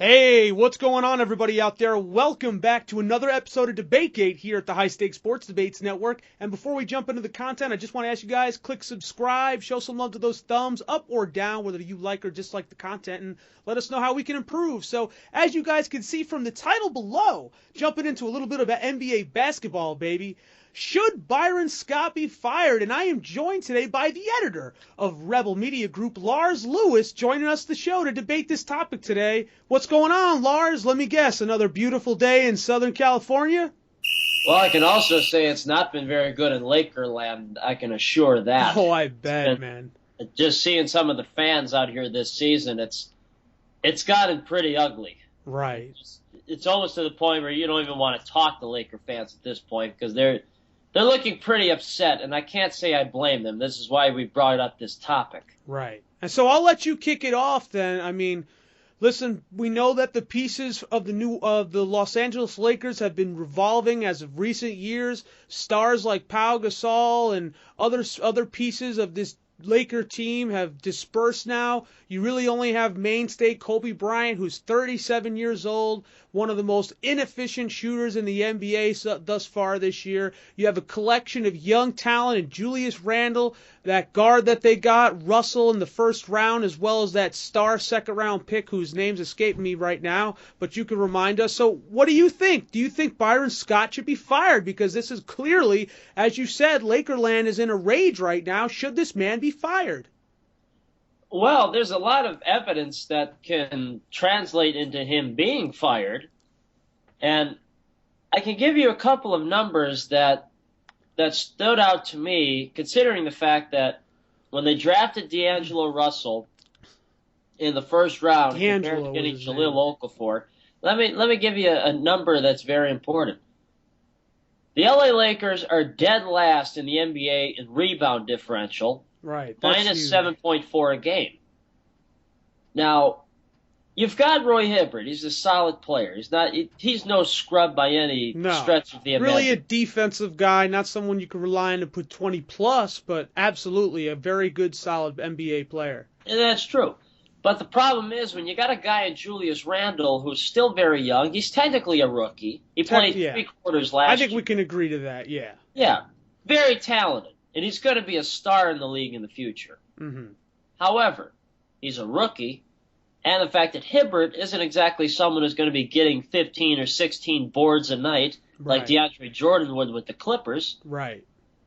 Hey, what's going on, everybody out there? Welcome back to another episode of Debategate here at the High Stakes Sports Debates Network. And before we jump into the content, I just want to ask you guys, click subscribe, show some love to those thumbs up or down, whether you like or dislike the content, and let us know how we can improve. So, as you guys can see from the title below, jumping into a little bit of NBA basketball, baby. Should Byron Scott be fired? And I am joined today by the editor of Rebel Media Group, Lars Lewis, joining us the show to debate this topic today. What's going on, Lars? Let me guess, another beautiful day in Southern California? Well, I can also say it's not been very good in Lakerland. I can assure that. Oh, I bet, man. Just seeing some of the fans out here this season, it's gotten pretty ugly. Right. It's almost to the point where you don't even want to talk to Laker fans at this point because they're looking pretty upset, and I can't say I blame them. This is why we brought up this topic. Right. And so I'll let you kick it off then. I mean, listen, we know that the pieces of the Los Angeles Lakers have been revolving as of recent years. Stars like Pau Gasol and other pieces of this Laker team have dispersed now. You really only have mainstay Kobe Bryant, who's 37 years old, one of the most inefficient shooters in the NBA thus far this year. You have a collection of young talent in Julius Randle, that guard that they got, Russell in the first round, as well as that star second-round pick whose name's escaping me right now, but you can remind us. So what do you think? Do you think Byron Scott should be fired? Because this is clearly, as you said, Lakerland is in a rage right now. Should this man be fired? Well, there's a lot of evidence that can translate into him being fired, and I can give you a couple of numbers that stood out to me, considering the fact that when they drafted D'Angelo Russell in the first round compared to getting Jahlil Okafor, let me give you a number that's very important. The LA Lakers are dead last in the NBA in rebound differential. Right. Minus 7.4 a game. Now, you've got Roy Hibbert. He's a solid player. He's no scrub by any stretch of the imagination. Really a defensive guy, not someone you can rely on to put 20 plus, but absolutely a very good, solid NBA player. And that's true. But the problem is when you got a guy in Julius Randle who's still very young, he's technically a rookie. He played 3 quarters last year. I think we can agree to that, yeah. Yeah, very talented. And he's going to be a star in the league in the future. Mm-hmm. However, he's a rookie, and the fact that Hibbert isn't exactly someone who's going to be getting 15 or 16 boards a night like DeAndre Jordan would with the Clippers. Right.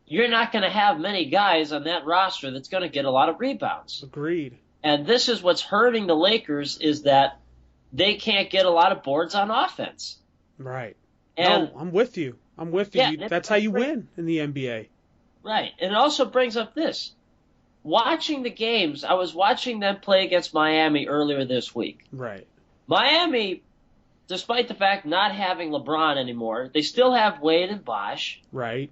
You're not going to have many guys on that roster that's going to get a lot of rebounds. Agreed. And this is what's hurting the Lakers is that they can't get a lot of boards on offense. Right. And I'm with you. Yeah, that's how you win in the NBA. Right. And it also brings up this. Watching the games, I was watching them play against Miami earlier this week. Right. Miami, despite the fact not having LeBron anymore, they still have Wade and Bosh. Right.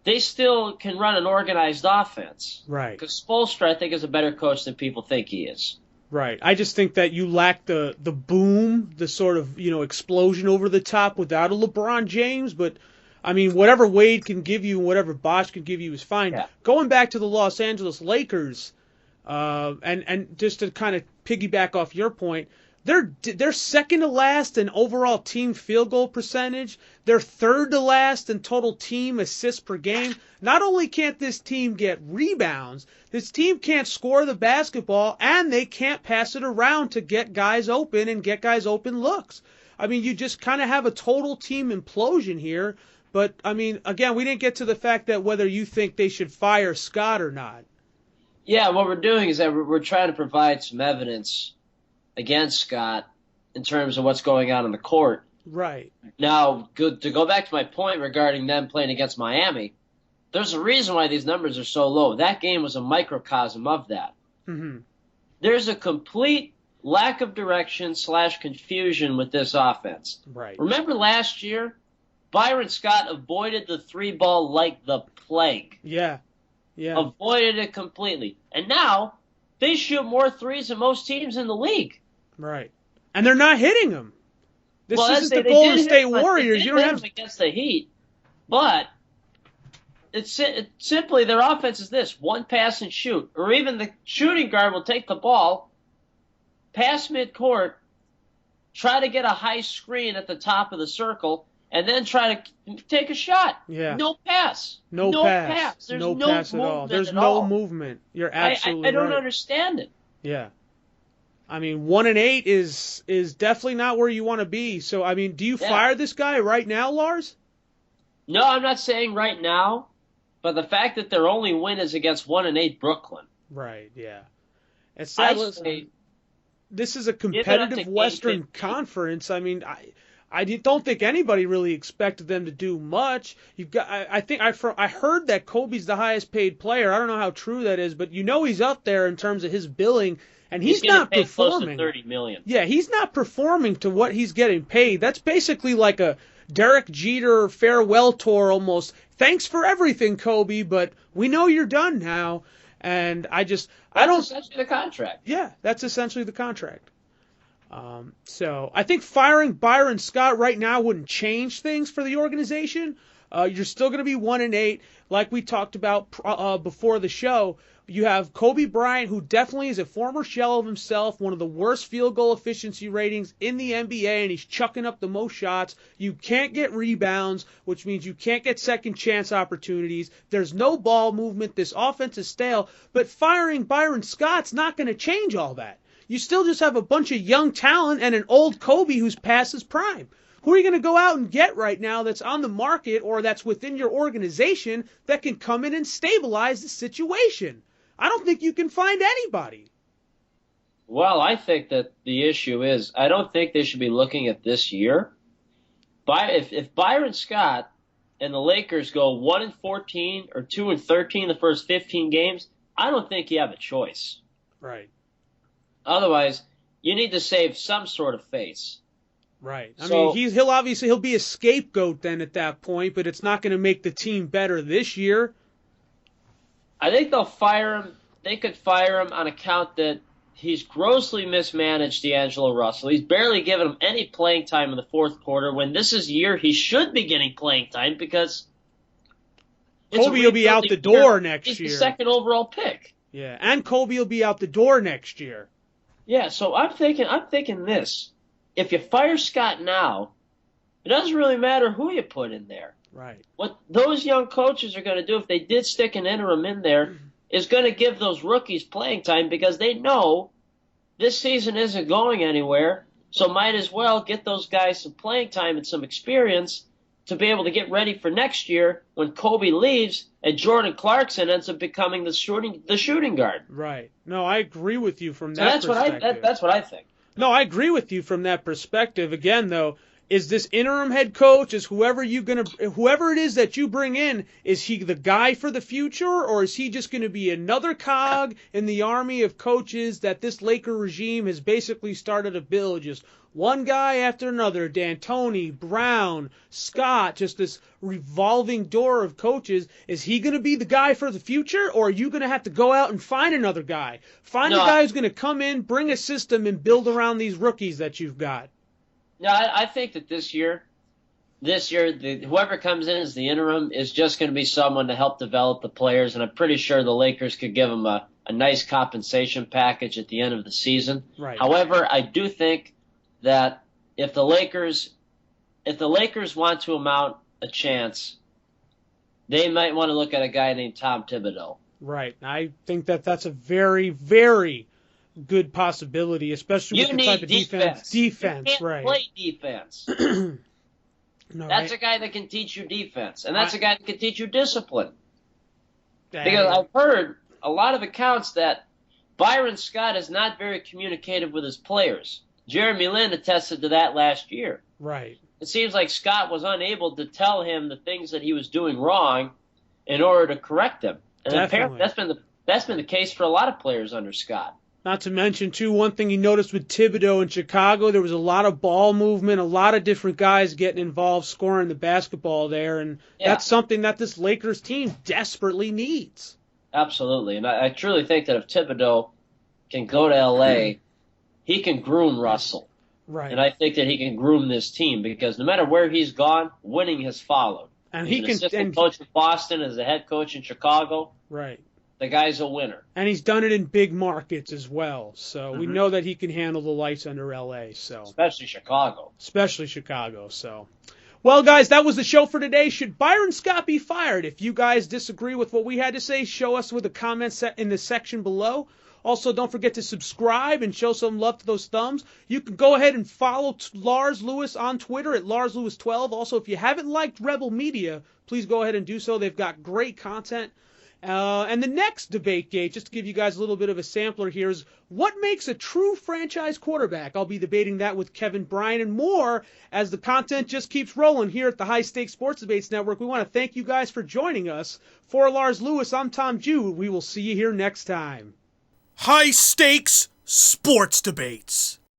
They still can run an organized offense. Right. Because Spoelstra, I think, is a better coach than people think he is. Right. I just think that you lack the boom, the sort of, explosion over the top without a LeBron James, but I mean, whatever Wade can give you and whatever Bosh can give you is fine. Yeah. Going back to the Los Angeles Lakers, and just to kind of piggyback off your point, they're second to last in overall team field goal percentage. They're third to last in total team assists per game. Not only can't this team get rebounds, this team can't score the basketball, and they can't pass it around to get guys open and get guys open looks. I mean, you just kind of have a total team implosion here. But, I mean, again, we didn't get to the fact that whether you think they should fire Scott or not. Yeah, what we're doing is that we're trying to provide some evidence against Scott in terms of what's going on in the court. Right. Now, to go back to my point regarding them playing against Miami, there's a reason why these numbers are so low. That game was a microcosm of that. Mm-hmm. There's a complete lack of direction / confusion with this offense. Right. Remember last year? Byron Scott avoided the 3-ball like the plague. Yeah. Avoided it completely. And now, they shoot more threes than most teams in the league. Right. And they're not hitting them. This isn't the they Golden State Warriors. You don't have them against the Heat. But it's simply their offense is this: one pass and shoot. Or even the shooting guard will take the ball, pass midcourt, try to get a high screen at the top of the circle, and then try to take a shot. Yeah. No pass. No pass. There's no no pass at all. There's no movement. You're absolutely I don't right. understand it. Yeah. I mean, 1-8 is definitely not where you want to be. So, I mean, do you fire this guy right now, Lars? No, I'm not saying right now, but the fact that their only win is against 1-8 Brooklyn. Right, yeah. It's this is a competitive Western Conference. I mean, I don't think anybody really expected them to do much. You've got, I heard that Kobe's the highest paid player. I don't know how true that is, but he's up there in terms of his billing, and he's not performing. Close to $30 million. Yeah, he's not performing to what he's getting paid. That's basically like a Derek Jeter farewell tour almost. Thanks for everything, Kobe, but we know you're done now. And That's essentially the contract. Yeah, that's essentially the contract. So I think firing Byron Scott right now wouldn't change things for the organization. You're still going to be 1-8, like we talked about before the show. You have Kobe Bryant, who definitely is a former shell of himself, one of the worst field goal efficiency ratings in the NBA, and he's chucking up the most shots. You can't get rebounds, which means you can't get second chance opportunities. There's no ball movement. This offense is stale. But firing Byron Scott's not going to change all that. You still just have a bunch of young talent and an old Kobe who's past his prime. Who are you going to go out and get right now that's on the market or that's within your organization that can come in and stabilize the situation? I don't think you can find anybody. Well, I think that the issue is I don't think they should be looking at this year. If Byron Scott and the Lakers go 1-14 or 2-13 the first 15 games, I don't think you have a choice. Right. Otherwise, you need to save some sort of face. Right. I mean, he'll be a scapegoat then at that point, but it's not going to make the team better this year. I think they'll fire him. They could fire him on account that he's grossly mismanaged D'Angelo Russell. He's barely given him any playing time in the fourth quarter when this is a year he should be getting playing time because Kobe will be out the door next year. He's the second overall pick. Yeah, and Kobe will be out the door next year. Yeah, so I'm thinking this. If you fire Scott now, it doesn't really matter who you put in there. Right. What those young coaches are going to do if they did stick an interim in there is going to give those rookies playing time because they know this season isn't going anywhere, so might as well get those guys some playing time and some experience to be able to get ready for next year when Kobe leaves and Jordan Clarkson ends up becoming the shooting guard. Right. No, I agree with you from that perspective. That's what I think. No, I agree with you from that perspective. Again, though, is this interim head coach, is whoever it is that you bring in, is he the guy for the future, or is he just going to be another cog in the army of coaches that this Laker regime has basically started to build? Just one guy after another, D'Antoni, Brown, Scott, just this revolving door of coaches. Is he going to be the guy for the future, or are you going to have to go out and find another guy? Find a guy who's going to come in, bring a system, and build around these rookies that you've got. No, I think that this year, whoever comes in as the interim is just going to be someone to help develop the players, and I'm pretty sure the Lakers could give them a nice compensation package at the end of the season. Right. However, I do think that if the Lakers want to amount a chance, they might want to look at a guy named Tom Thibodeau. Right. I think that's a very, very good possibility, especially with the type of defense. Defense, you can't right? Play defense. That's a guy that can teach you defense, and that's a guy that can teach you discipline. Because I've heard a lot of accounts that Byron Scott is not very communicative with his players. Jeremy Lin attested to that last year. Right. It seems like Scott was unable to tell him the things that he was doing wrong in order to correct them. And apparently that's been the case for a lot of players under Scott. Not to mention, too, one thing you noticed with Thibodeau in Chicago, there was a lot of ball movement, a lot of different guys getting involved scoring the basketball there, and that's something that this Lakers team desperately needs. Absolutely, and I truly think that if Thibodeau can go to L.A., he can groom Russell. Right. And I think that he can groom this team because no matter where he's gone, winning has followed. And he's an assistant coach in Boston, as a head coach in Chicago. Right. the guy's a winner. And he's done it in big markets as well. So we know that he can handle the lights under L.A. So especially Chicago. So, well, guys, that was the show for today. Should Byron Scott be fired? If you guys disagree with what we had to say, show us with a comment in the section below. Also, don't forget to subscribe and show some love to those thumbs. You can go ahead and follow Lars Lewis on Twitter at LarsLewis12. Also, if you haven't liked Rebel Media, please go ahead and do so. They've got great content. And the next Debategate, just to give you guys a little bit of a sampler here, is what makes a true franchise quarterback? I'll be debating that with Kevin Bryan and more as the content just keeps rolling here at the High Stakes Sports Debates Network. We want to thank you guys for joining us. For Lars Lewis, I'm Tom Jew. We will see you here next time. High Stakes Sports Debates.